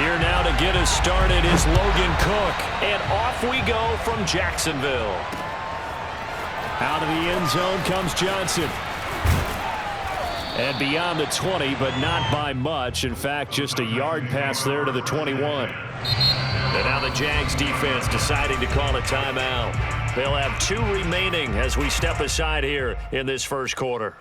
Here now to get us started is Logan Cook. And off we go from Jacksonville. Out of the end zone comes Johnson. And beyond the 20, but not by much. In fact, just a yard pass there to the 21. And now the Jags defense deciding to call a timeout. They'll have 2 remaining as we step aside here in this first quarter.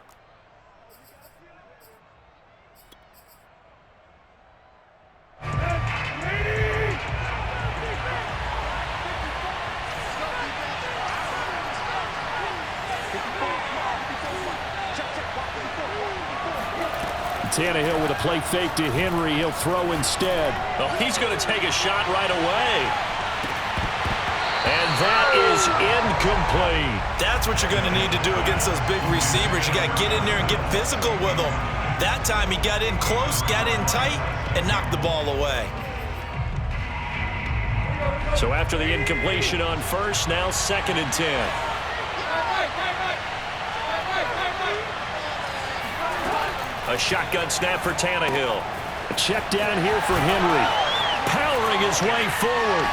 Tannehill with a play fake to Henry. He'll throw instead. Oh, he's going to take a shot right away. And that is incomplete. That's what you're going to need to do against those big receivers. You got to get in there and get physical with them. That time he got in close, got in tight, and knocked the ball away. So after the incompletion on first, now 2nd and 10. A shotgun snap for Tannehill. A check down here for Henry. Powering his way forward.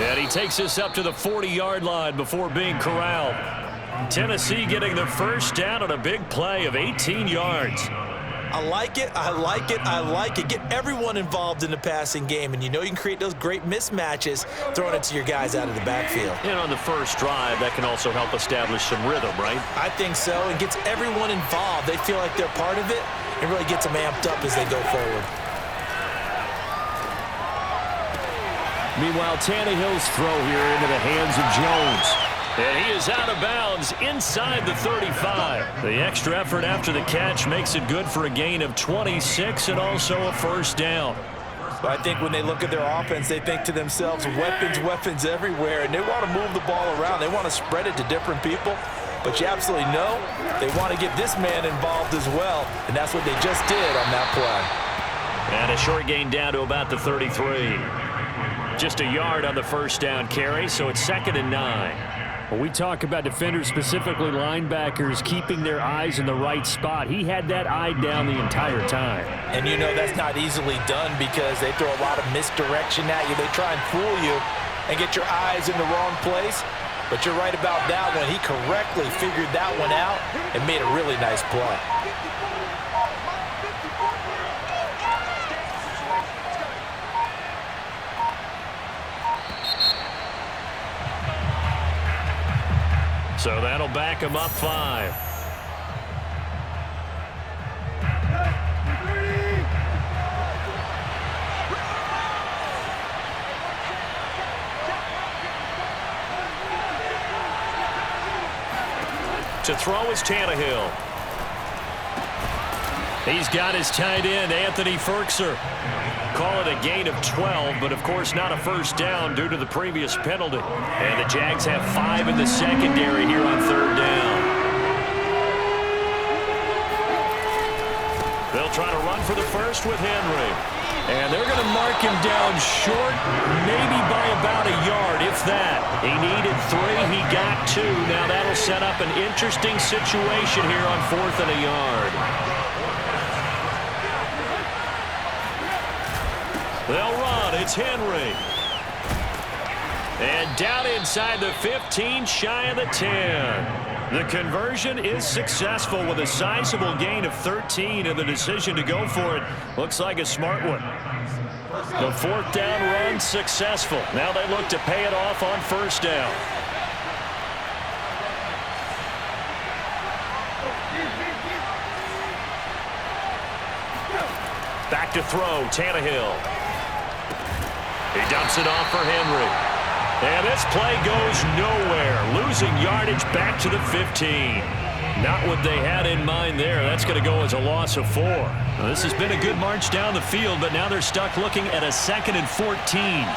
And he takes us up to the 40-yard line before being corralled. Tennessee getting the first down on a big play of 18 yards. I like it, I like it, I like it. Get everyone involved in the passing game, and you know you can create those great mismatches throwing it to your guys out of the backfield. And on the first drive, that can also help establish some rhythm, right? I think so. It gets everyone involved. They feel like they're part of it. It really gets them amped up as they go forward. Meanwhile, Tannehill's throw here into the hands of Jones. And he is out of bounds inside the 35. The extra effort after the catch makes it good for a gain of 26 and also a first down. So I think when they look at their offense, they think to themselves, weapons, weapons everywhere, and they want to move the ball around. They want to spread it to different people. But you absolutely know they want to get this man involved as well, and that's what they just did on that play. And a short gain down to about the 33. Just a yard on the first down carry, so it's 2nd and 9. When we talk about defenders, specifically linebackers, keeping their eyes in the right spot, he had that eye down the entire time. And you know that's not easily done because they throw a lot of misdirection at you. They try and fool you and get your eyes in the wrong place. But you're right about that one. He correctly figured that one out and made a really nice play. So that'll back him up 5. To throw is Tannehill. He's got his tight end, Anthony Firkser. Call it a gain of 12, but of course not a first down due to the previous penalty. And the Jags have 5 in the secondary here on 3rd down. They'll try to run for the first with Henry. And they're going to mark him down short, maybe by about a yard, if that. He needed 3, he got 2. Now that'll set up an interesting situation here on 4th and a yard. They'll run. It's Henry. And down inside the 15, shy of the 10. The conversion is successful with a sizable gain of 13, and the decision to go for it looks like a smart one. The 4th down run successful. Now they look to pay it off on first down. Back to throw, Tannehill. He dumps it off for Henry. And this play goes nowhere. Losing yardage back to the 15. Not what they had in mind there. That's going to go as a loss of 4. Now, this has been a good march down the field, but now they're stuck looking at a 2nd and 14.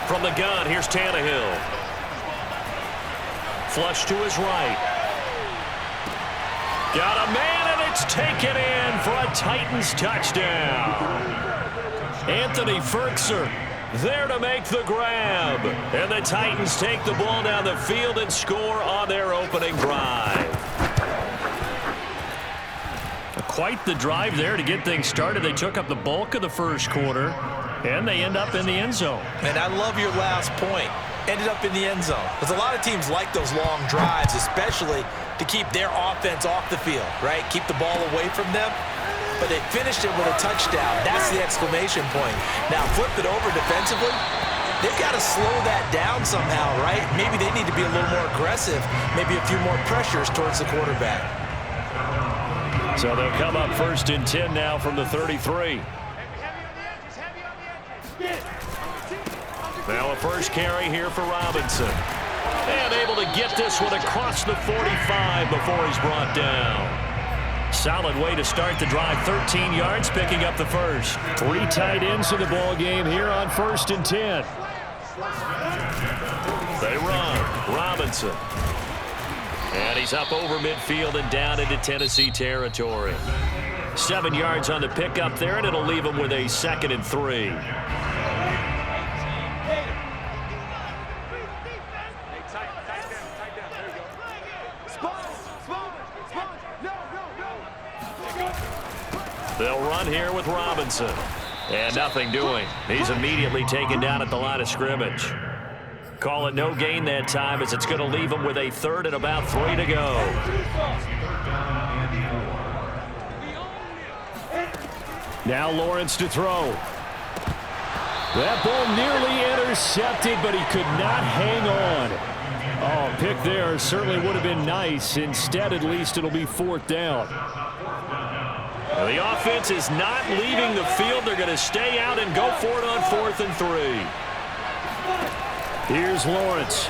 From the gun, here's Tannehill. Flush to his right. Got a man, and it's taken in for a Titans touchdown. Anthony Firkser there to make the grab. And the Titans take the ball down the field and score on their opening drive. Quite the drive there to get things started. They took up the bulk of the first quarter, and they end up in the end zone. And I love your last point. Ended up in the end zone. Because a lot of teams like those long drives, especially to keep their offense off the field, right? Keep the ball away from them. But they finished it with a touchdown. That's the exclamation point. Now, flip it over defensively. They've got to slow that down somehow, right? Maybe they need to be a little more aggressive. Maybe a few more pressures towards the quarterback. So they'll come up 1st and 10 now from the 33. Now a first carry here for Robinson. And able to get this one across the 45 before he's brought down. Solid way to start the drive. 13 yards, picking up the first. 3 tight ends in the ball game here on 1st and 10. They run. Robinson. And he's up over midfield and down into Tennessee territory. 7 yards on the pickup there, and it'll leave him with a 2nd and 3. They'll run here with Robinson. And nothing doing. He's immediately taken down at the line of scrimmage. Call it no gain that time, as it's going to leave him with a 3rd and about 3 to go. Now Lawrence to throw. That ball nearly intercepted, but he could not hang on. Oh, pick there certainly would have been nice. Instead, at least, it'll be 4th down. Now, the offense is not leaving the field. They're going to stay out and go for it on 4th and 3. Here's Lawrence.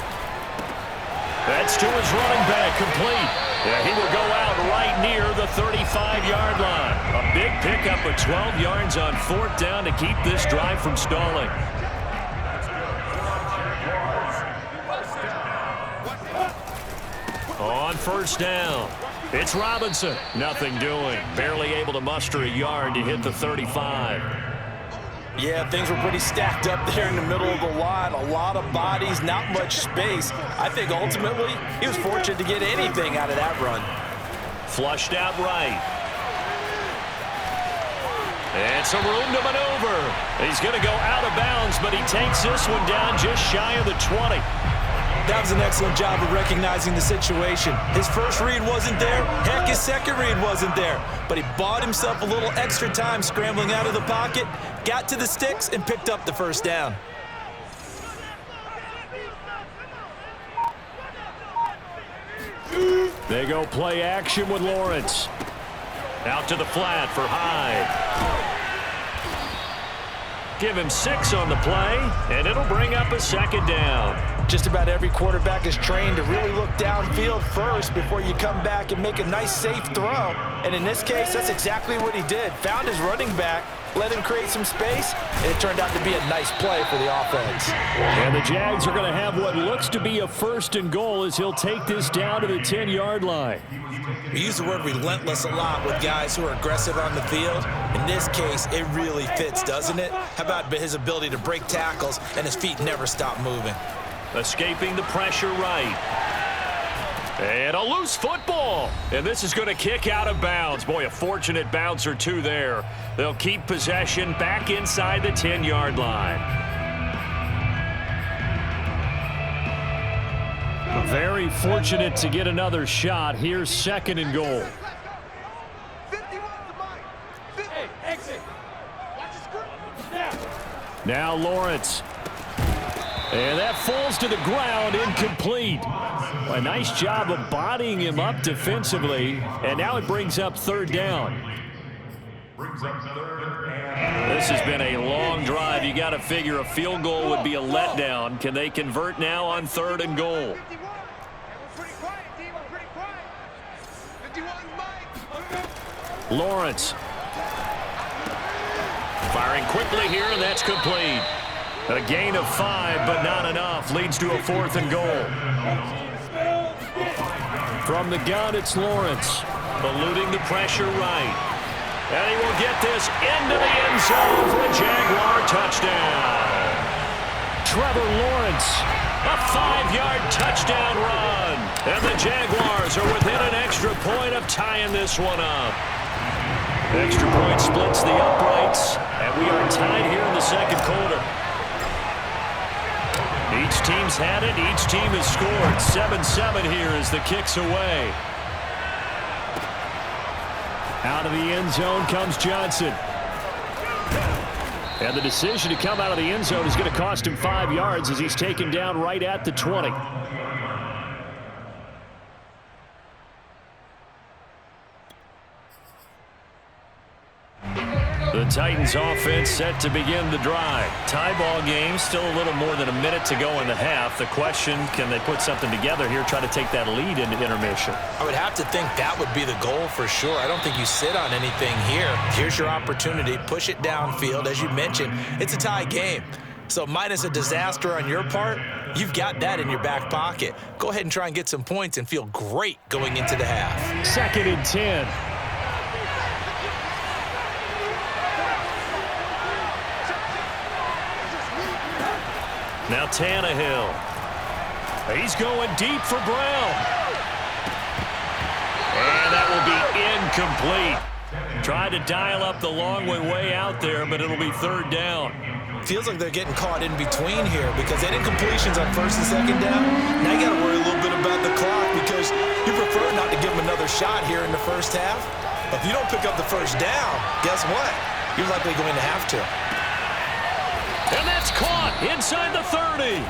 That's to his running back, complete. Yeah, he will go out right near the 35-yard line. A big pickup of 12 yards on 4th down to keep this drive from stalling. On 1st down, it's Robinson. Nothing doing. Barely able to muster a yard to hit the 35. Yeah, things were pretty stacked up there in the middle of the line. A lot of bodies, not much space. I think ultimately he was fortunate to get anything out of that run. Flushed out right. And some room to maneuver. He's going to go out of bounds, but he takes this one down just shy of the 20. That was an excellent job of recognizing the situation. His first read wasn't there. Heck, his second read wasn't there. But he bought himself a little extra time scrambling out of the pocket, got to the sticks, and picked up the 1st down. They go play action with Lawrence. Out to the flat for Hyde. Give him 6 on the play, and it'll bring up a 2nd down. Just about every quarterback is trained to really look downfield first before you come back and make a nice, safe throw. And in this case, that's exactly what he did. Found his running back, let him create some space, and it turned out to be a nice play for the offense. And the Jags are going to have what looks to be a 1st and goal as he'll take this down to the 10-yard line. We use the word relentless a lot with guys who are aggressive on the field. In this case, it really fits, doesn't it? How about his ability to break tackles and his feet never stop moving? Escaping the pressure right. And a loose football. And this is going to kick out of bounds. Boy, a fortunate bounce or two there. They'll keep possession back inside the 10-yard line. Very fortunate to get another shot. Here's 2nd and goal. Now Lawrence. And that falls to the ground, incomplete. A nice job of bodying him up defensively. And now it brings up 3rd down. This has been a long drive. You got to figure a field goal would be a letdown. Can they convert now on 3rd and goal? Lawrence. Firing quickly here, and that's complete. A gain of 5, but not enough. Leads to a 4th and goal. From the gun, it's Lawrence. Eluding the pressure right. And he will get this into the end zone for a Jaguar touchdown. Trevor Lawrence. A 5-yard touchdown run. And the Jaguars are within an extra point of tying this one up. Extra point splits the uprights, and we are tied here in the second quarter. Each team's had it. Each team has scored. 7-7 here as the kick's away. Out of the end zone comes Johnson. And the decision to come out of the end zone is going to cost him 5 yards as he's taken down right at the 20. The Titans offense set to begin the drive. Tie ball game, still a little more than a minute to go in the half. The question, can they put something together here, try to take that lead into intermission? I would have to think that would be the goal for sure. I don't think you sit on anything here. Here's your opportunity. Push it downfield. As you mentioned, it's a tie game. So minus a disaster on your part, you've got that in your back pocket. Go ahead and try and get some points and feel great going into the half. 2nd and 10. Now Tannehill. He's going deep for Brown. And that will be incomplete. Tried to dial up the long way out there, but it'll be 3rd down. Feels like they're getting caught in between here because they had incompletions on 1st and 2nd down. Now you got to worry a little bit about the clock because you prefer not to give them another shot here in the first half. But if you don't pick up the 1st down, guess what? You're likely going to have to. And that's caught inside the 30.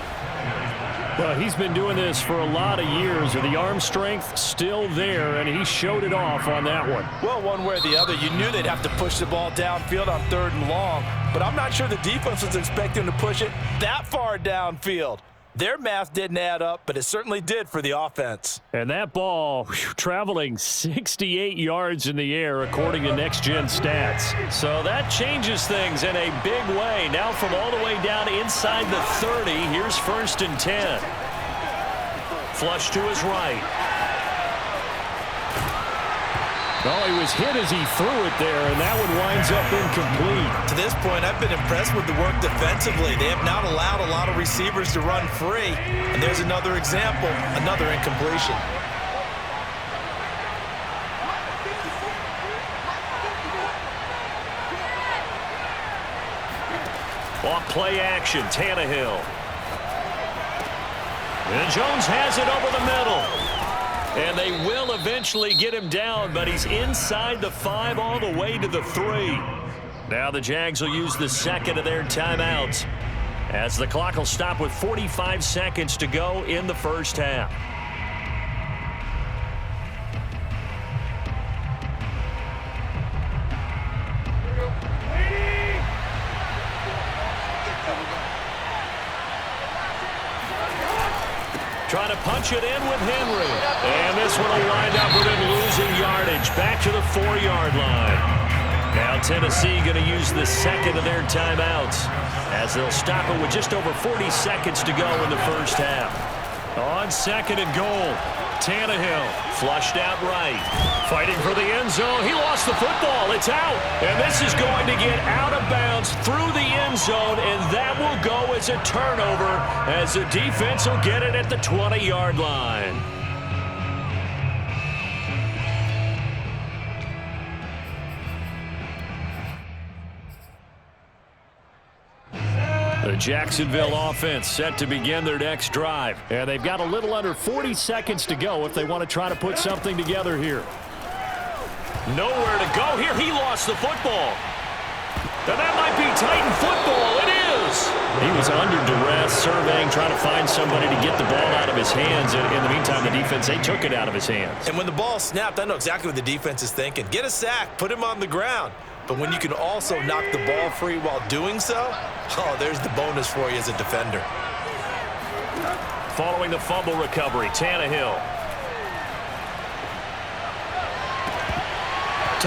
Well, he's been doing this for a lot of years. The arm strength still there, and he showed it off on that one. Well, one way or the other, you knew they'd have to push the ball downfield on 3rd and long, but I'm not sure the defense was expecting to push it that far downfield. Their math didn't add up, but it certainly did for the offense. And that ball traveling 68 yards in the air, according to Next Gen Stats. So that changes things in a big way. Now from all the way down inside the 30, here's 1st and 10. Flush to his right. Oh, he was hit as he threw it there, and that one winds up incomplete. To this point, I've been impressed with the work defensively. They have not allowed a lot of receivers to run free. And there's another example, another incompletion. Off play action, Tannehill. And Jones has it over the middle. And they will eventually get him down, but he's inside the 5 all the way to the 3. Now the Jags will use the 2nd of their timeouts as the clock will stop with 45 seconds to go in the first half. Trying to punch it in with Henry. And this one will wind up with him losing yardage. Back to the 4-yard line. Now Tennessee going to use the 2nd of their timeouts as they'll stop it with just over 40 seconds to go in the first half. On 2nd and goal, Tannehill flushed out right. Fighting for the end zone. He lost the football. It's out. And this is going to get out of bounds through the end zone, and that will go as a turnover as the defense will get it at the 20-yard line. The Jacksonville offense set to begin their next drive. And they've got a little under 40 seconds to go if they want to try to put something together here. Nowhere to go here. He lost the football. And that might be Titan football. It is. He was under duress, surveying, trying to find somebody to get the ball out of his hands. And in the meantime, the defense, they took it out of his hands. And when the ball snapped, I know exactly what the defense is thinking. Get a sack. Put him on the ground. But when you can also knock the ball free while doing so, oh, there's the bonus for you as a defender. Following the fumble recovery, Tannehill.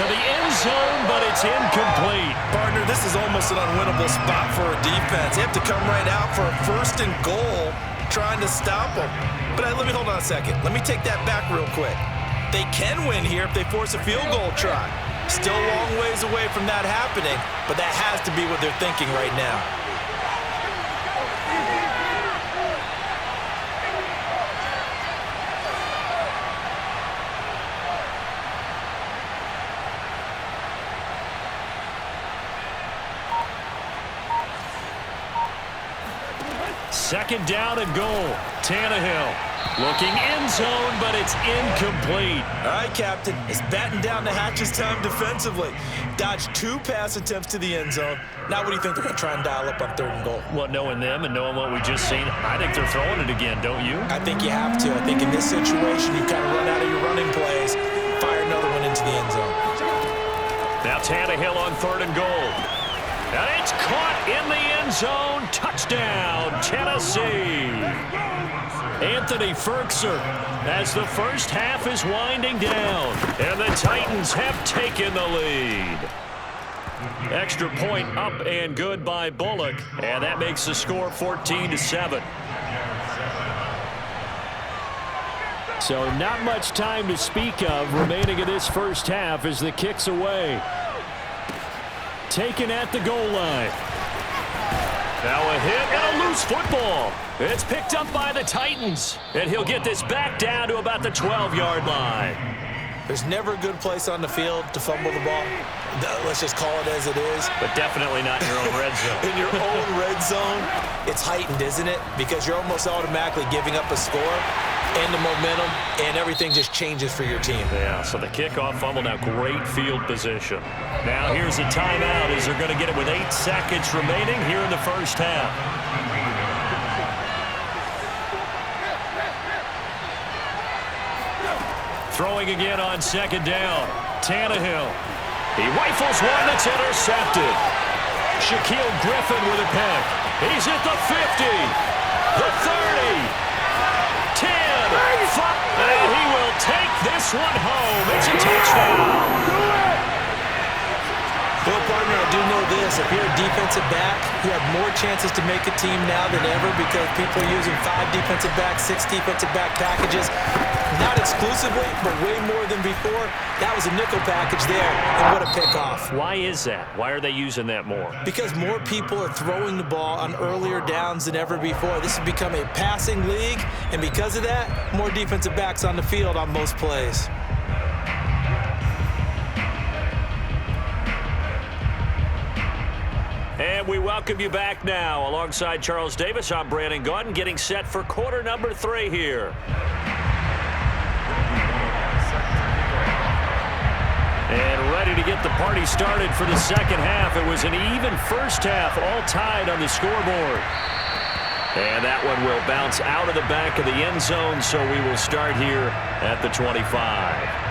To the end zone, but it's incomplete. Partner, this is almost an unwinnable spot for a defense. They have to come right out for a 1st and goal, trying to stop them. But let me hold on a second. Let me take that back real quick. They can win here if they force a field goal try. Still a long ways away from that happening, but that has to be what they're thinking right now. Second down and goal. Tannehill looking end zone, but it's incomplete. All right, Captain. It's batten down the hatches time defensively. Dodged 2 pass attempts to the end zone. Now what do you think they're going to try and dial up on 3rd and goal? Well, knowing them and knowing what we just seen, I think they're throwing it again, don't you? I think you have to. I think in this situation, you kind of run out of your running plays, fire another one into the end zone. Now Tannehill on 3rd and goal. And it's caught in the end zone. Touchdown, Tennessee. Anthony Ferkser as the first half is winding down. And the Titans have taken the lead. Extra point up and good by Bullock. And that makes the score 14-7. So not much time to speak of remaining in this first half as the kick's away. Taken at the goal line. Now a hit and a loose football. It's picked up by the Titans. And he'll get this back down to about the 12-yard line. There's never a good place on the field to fumble the ball. Let's just call it as it is. But definitely not in your own red zone. In your own red zone, it's heightened, isn't it? Because you're almost automatically giving up a score and the momentum, and everything just changes for your team. Yeah, so the kickoff fumble, now great field position. Now here's a timeout as they're going to get it with 8 seconds remaining here in the first half. Throwing again on 2nd down. Tannehill. He rifles one that's intercepted. Shaquille Griffin with a pick. He's at the 50. The 30. 10. 5. And he will take this one home. It's a touchdown. Well, partner, I do know this. If you're a defensive back, you have more chances to make a team now than ever because people are using 5 defensive backs, 6 defensive back packages. Not exclusively, but way more than before. That was a nickel package there, and what a pickoff. Why is that? Why are they using that more? Because more people are throwing the ball on earlier downs than ever before. This has become a passing league, and because of that, more defensive backs on the field on most plays. And we welcome you back now. Alongside Charles Davis, I'm Brandon Gaudin, getting set for quarter number 3 here. And ready to get the party started for the second half. It was an even first half, all tied on the scoreboard. And that one will bounce out of the back of the end zone, so we will start here at the 25.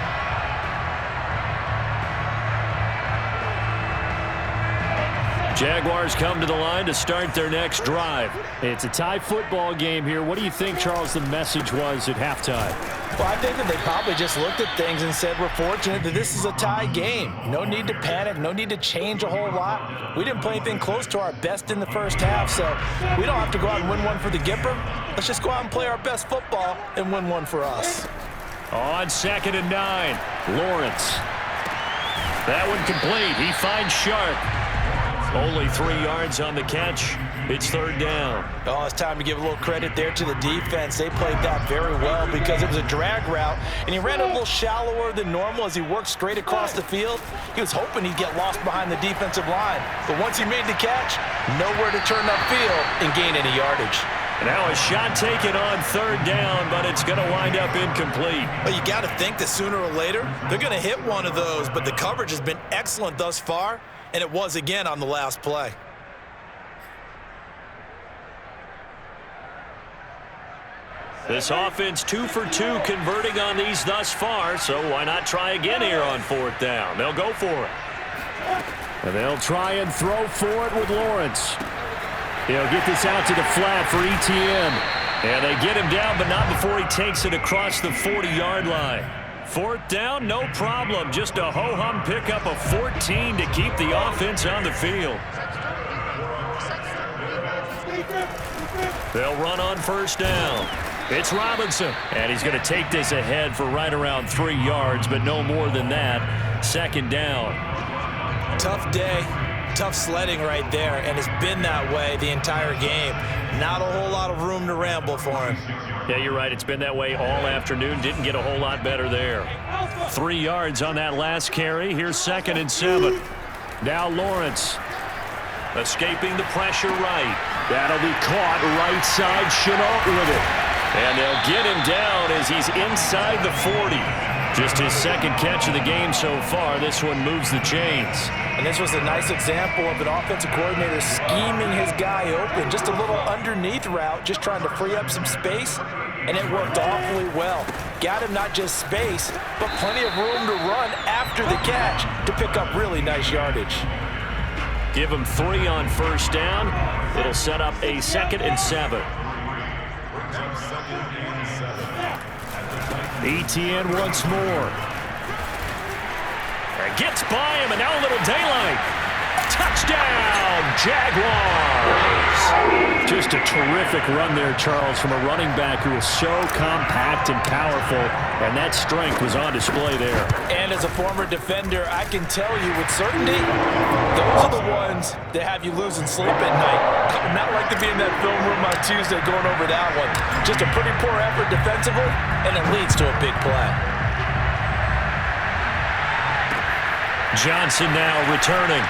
Jaguars come to the line to start their next drive. It's a tie football game here. What do you think, Charles, the message was at halftime? Well, I think that they probably just looked at things and said, we're fortunate that this is a tie game. No need to panic. No need to change a whole lot. We didn't play anything close to our best in the first half, so we don't have to go out and win one for the Gipper. Let's just go out and play our best football and win one for us. On 2nd and 9, Lawrence. That one complete. He finds Sharp. Only 3 yards on the catch. It's 3rd down. Oh, it's time to give a little credit there to the defense. They played that very well because it was a drag route, and he ran a little shallower than normal as he worked straight across the field. He was hoping he'd get lost behind the defensive line. But once he made the catch, nowhere to turn upfield and gain any yardage. Now a shot taken on 3rd down, but it's going to wind up incomplete. Well, you got to think that sooner or later, they're going to hit one of those, but the coverage has been excellent thus far. And it was again on the last play. This offense 2 for 2 converting on these thus far, so why not try again here on 4th down? They'll go for it. And they'll try and throw for it with Lawrence. He'll get this out to the flat for ETN. And they get him down, but not before he takes it across the 40-yard line. 4th down, no problem. Just a ho-hum pickup of 14 to keep the offense on the field. They'll run on 1st down. It's Robinson. And he's going to take this ahead for right around 3 yards, but no more than that. 2nd down. Tough day. Tough sledding right there, and it's been that way the entire game. Not a whole lot of room to ramble for him. Yeah, you're right. It's been that way all afternoon. Didn't get a whole lot better there. 3 yards on that last carry. Here's 2nd and 7. Now Lawrence. Escaping the pressure right. That'll be caught right side. Chenault with it. And they'll get him down as he's inside the 40. Just his second catch of the game so far. This one moves the chains. And this was a nice example of an offensive coordinator scheming his guy open. Just a little underneath route, just trying to free up some space. And it worked awfully well. Got him not just space, but plenty of room to run after the catch to pick up really nice yardage. Give him 3 on first down. It'll set up a 2nd and 7. ETN once more. Gets by him, and now a little daylight. Touchdown, Jaguars! Just a terrific run there, Charles, from a running back who is so compact and powerful, and that strength was on display there. And as a former defender, I can tell you with certainty, those are the ones that have you losing sleep at night. I would not like to be in that film room on Tuesday going over that one. Just a pretty poor effort defensively, and it leads to a big play. Johnson now returning.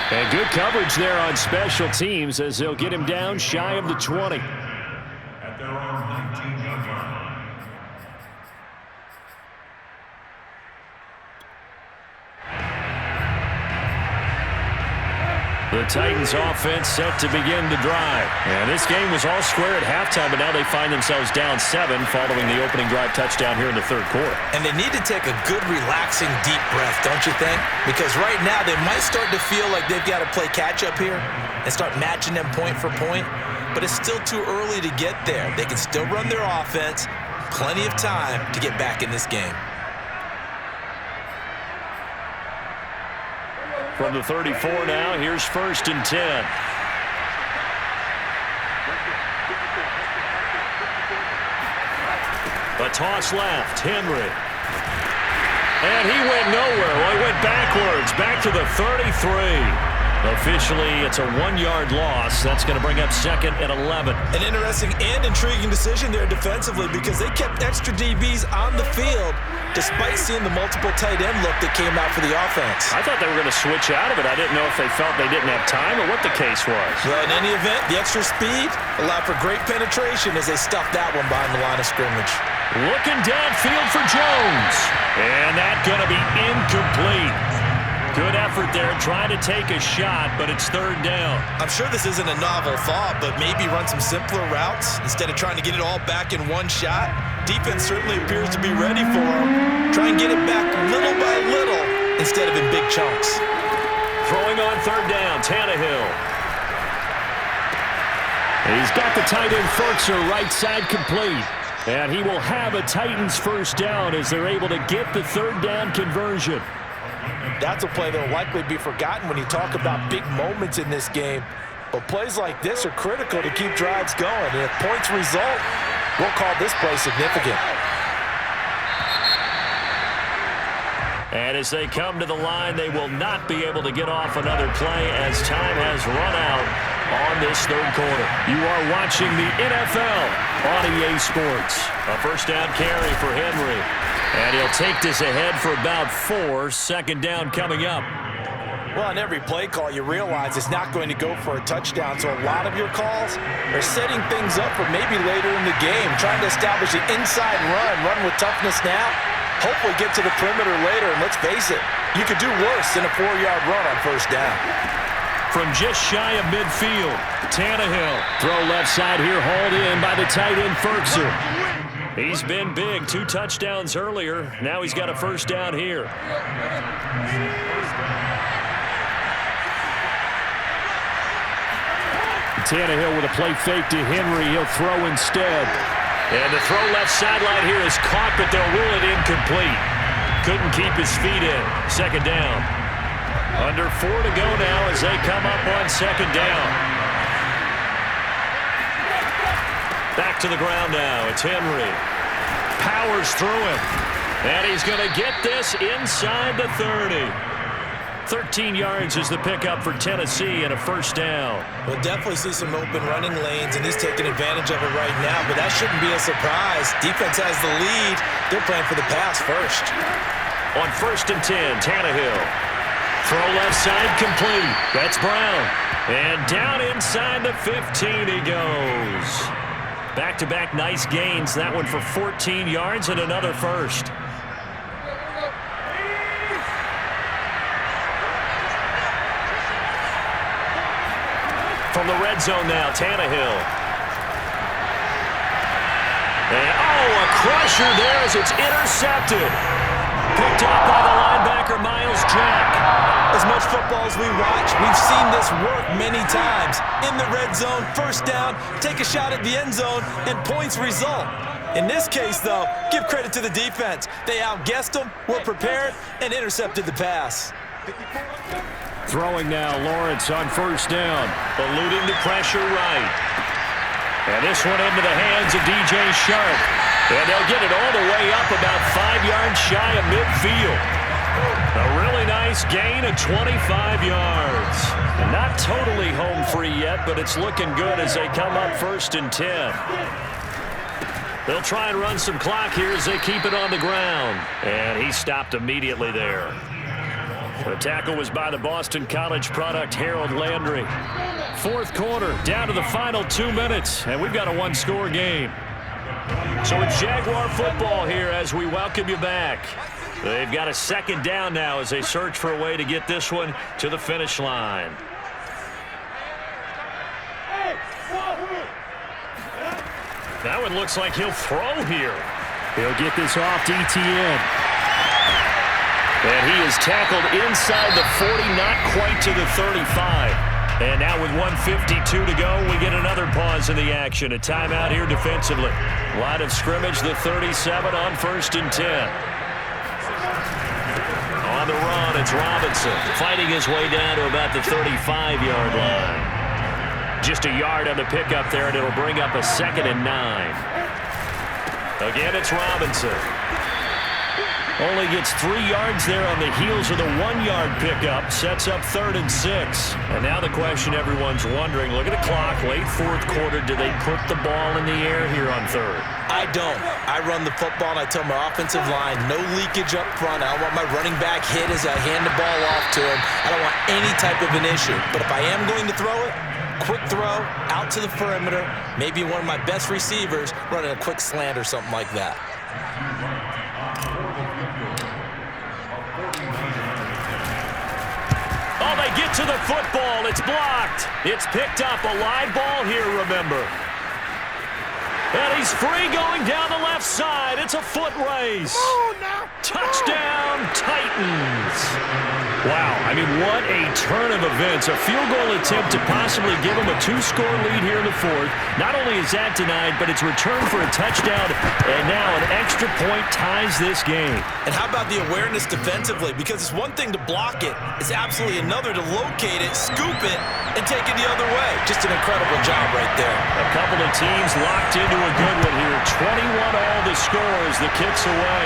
And good coverage there on special teams as they'll get him down shy of the 20. At their own 19-yard line. The Titans offense set to begin the drive. And this game was all square at halftime, but now they find themselves down 7 following the opening drive touchdown here in the third quarter. And they need to take a good, relaxing, deep breath, don't you think? Because right now they might start to feel like they've got to play catch-up here and start matching them point for point. But it's still too early to get there. They can still run their offense. Plenty of time to get back in this game. From the 34 now, here's 1st and 10. A toss left, Henry. And he went nowhere. Well, he went backwards, back to the 33. Officially, it's a 1-yard loss. That's going to bring up 2nd and 11. An interesting and intriguing decision there defensively because they kept extra DBs on the field despite seeing the multiple tight end look that came out for the offense. I thought they were going to switch out of it. I didn't know if they felt they didn't have time or what the case was. Well, in any event, the extra speed allowed for great penetration as they stuffed that one behind the line of scrimmage. Looking downfield for Jones. And that's going to be incomplete. Good effort there, trying to take a shot, but it's 3rd down. I'm sure this isn't a novel thought, but maybe run some simpler routes instead of trying to get it all back in one shot. Defense certainly appears to be ready for him. Try and get it back little by little instead of in big chunks. Throwing on 3rd down, Tannehill. He's got the tight end Fertzer right side complete. And he will have a Titans 1st down as they're able to get the 3rd down conversion. That's a play that will likely be forgotten when you talk about big moments in this game. But plays like this are critical to keep drives going. And if points result, we'll call this play significant. And as they come to the line, they will not be able to get off another play as time has run out on this 3rd quarter. You are watching the NFL on EA Sports. A 1st down carry for Henry. And he'll take this ahead for about 4. 2nd down coming up. Well, on every play call, you realize it's not going to go for a touchdown. So a lot of your calls are setting things up for maybe later in the game, trying to establish an inside run with toughness now, hopefully get to the perimeter later. And let's face it, you could do worse than a 4-yard run on 1st down. From just shy of midfield, Tannehill. Throw left side here, hauled in by the tight end Fertzer. He's been big, 2 touchdowns earlier. Now he's got a 1st down here. Tannehill with a play fake to Henry. He'll throw instead. And the throw left sideline here is caught, but they'll rule it incomplete. Couldn't keep his feet in. 2nd down. Under 4 to go now as they come up on 2nd down. Back to the ground now. It's Henry. Powers through him. And he's going to get this inside the 30. 13 yards is the pickup for Tennessee and a 1st down. We'll definitely see some open running lanes, and he's taking advantage of it right now, but that shouldn't be a surprise. Defense has the lead. They're playing for the pass first. On 1st and 10, Tannehill. Throw left side complete. That's Brown. And down inside the 15 he goes. Back-to-back nice gains. That one for 14 yards and another first. From the red zone now, Tannehill. And, a crusher there as it's intercepted. Picked up by the linebacker, Miles Jack. As much football as we watch, we've seen this work many times. In the red zone, first down, take a shot at the end zone, and points result. In this case, though, give credit to the defense. They outguessed them, were prepared, and intercepted the pass. Throwing now, Lawrence on first down. Eluding the pressure right. And this one into the hands of DJ Sharp. And they'll get it all the way up about 5 yards shy of midfield. A really nice gain of 25 yards. And not totally home free yet, but it's looking good as they come up 1st and 10. They'll try and run some clock here as they keep it on the ground. And he stopped immediately there. The tackle was by the Boston College product, Harold Landry. 4th quarter, down to the final 2 minutes, and we've got a one-score game. So it's Jaguar football here as we welcome you back. They've got a 2nd down now as they search for a way to get this one to the finish line. That one looks like he'll throw here. He'll get this off to ETN. And he is tackled inside the 40, not quite to the 35. And now with 1:52 to go, we get another pause in the action. A timeout here defensively. Line of scrimmage, the 37 on 1st and 10. On the run, it's Robinson fighting his way down to about the 35-yard line. Just a yard on the pickup there, and it'll bring up a 2nd and 9. Again, it's Robinson. Only gets 3 yards there on the heels of the 1-yard pickup. Sets up 3rd and 6. And now the question everyone's wondering, look at the clock, late 4th quarter, do they put the ball in the air here on 3rd? I don't. I run the football and I tell my offensive line, no leakage up front. I don't want my running back hit as I hand the ball off to him. I don't want any type of an issue. But if I am going to throw it, quick throw, out to the perimeter, maybe one of my best receivers running a quick slant or something like that. Oh, they get to the football. It's blocked. It's picked up. A live ball here, remember. And he's free going down the left side. It's a foot race. Oh, no. Touchdown, Titans. Wow, I mean, what a turn of events. A field goal attempt to possibly give them a 2-score lead here in the 4th. Not only is that denied, but it's returned for a touchdown, and now an extra point ties this game. And how about the awareness defensively? Because it's one thing to block it. It's absolutely another to locate it, scoop it, and take it the other way. Just an incredible job right there. A couple of teams locked into a good one here. 21 all the score as the kick's away.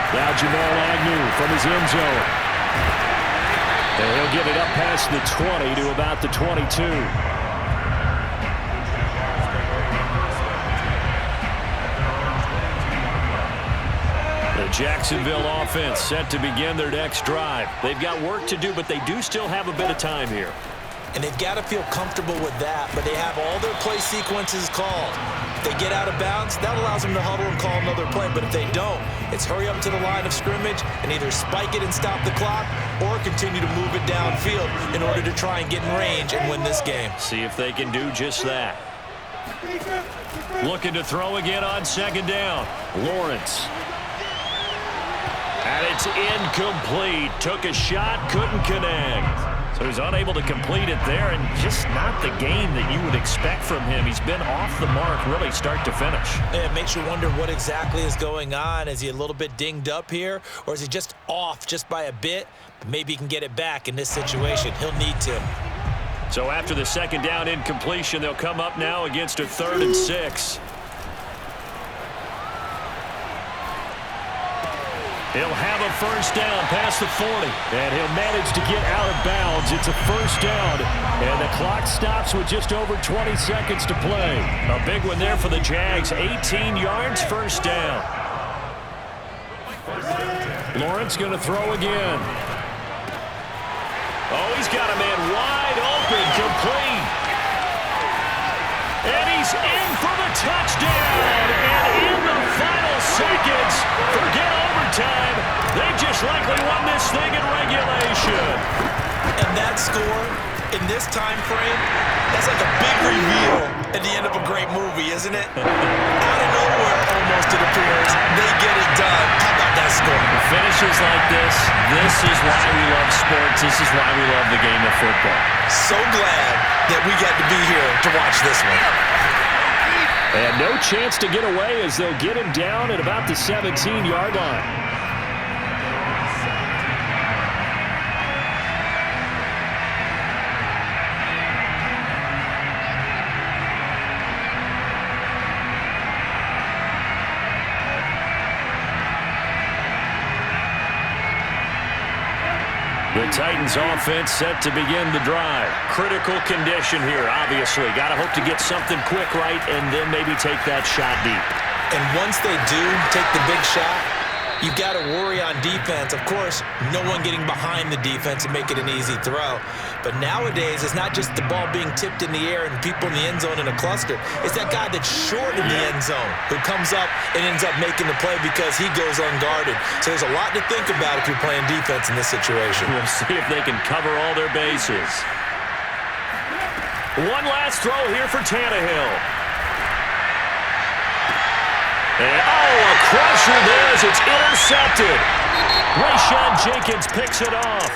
Now Jamal Agnew from his end zone. And he'll get it up past the 20 to about the 22. The Jacksonville offense set to begin their next drive. They've got work to do, but they do still have a bit of time here. And they've got to feel comfortable with that, but they have all their play sequences called. If they get out of bounds, that allows them to huddle and call another play. But if they don't, it's hurry up to the line of scrimmage and either spike it and stop the clock or continue to move it downfield in order to try and get in range and win this game. See if they can do just that. Looking to throw again on 2nd down. Lawrence. And it's incomplete. Took a shot, couldn't connect. So he's unable to complete it there, and just not the game that you would expect from him. He's been off the mark really start to finish. It makes you wonder what exactly is going on. Is he a little bit dinged up here, or is he just off just by a bit? Maybe he can get it back in this situation. He'll need to. So after the 2nd down incompletion, they'll come up now against a 3rd and 6. He'll have a 1st down past the 40, and he'll manage to get out of bounds. It's a 1st down, and the clock stops with just over 20 seconds to play. A big one there for the Jags, 18 yards, 1st down. Lawrence going to throw again. Oh, he's got a man wide open, complete. And he's in for the touchdown. And in the final seconds, forget overtime, they just likely won this thing in regulation. And that score, in this time frame, that's like a big reveal at the end of a great movie, isn't it? Out of nowhere, almost it appears, they get it done. How about that score? Finishes like this is why we love sports. This is why we love the game of football. So glad that we got to be here to watch this one. And no chance to get away as they'll get him down at about the 17-yard line. The Titans offense set to begin the drive. Critical condition here, obviously. Got to hope to get something quick right and then maybe take that shot deep. And once they do take the big shot, you've got to worry on defense. Of course, no one getting behind the defense and make it an easy throw. But nowadays, it's not just the ball being tipped in the air and people in the end zone in a cluster. It's that guy that's short in the end zone who comes up and ends up making the play because he goes unguarded. So there's a lot to think about if you're playing defense in this situation. We'll see if they can cover all their bases. One last throw here for Tannehill. And, a crusher there as it's intercepted. Rayshawn Jenkins picks it off.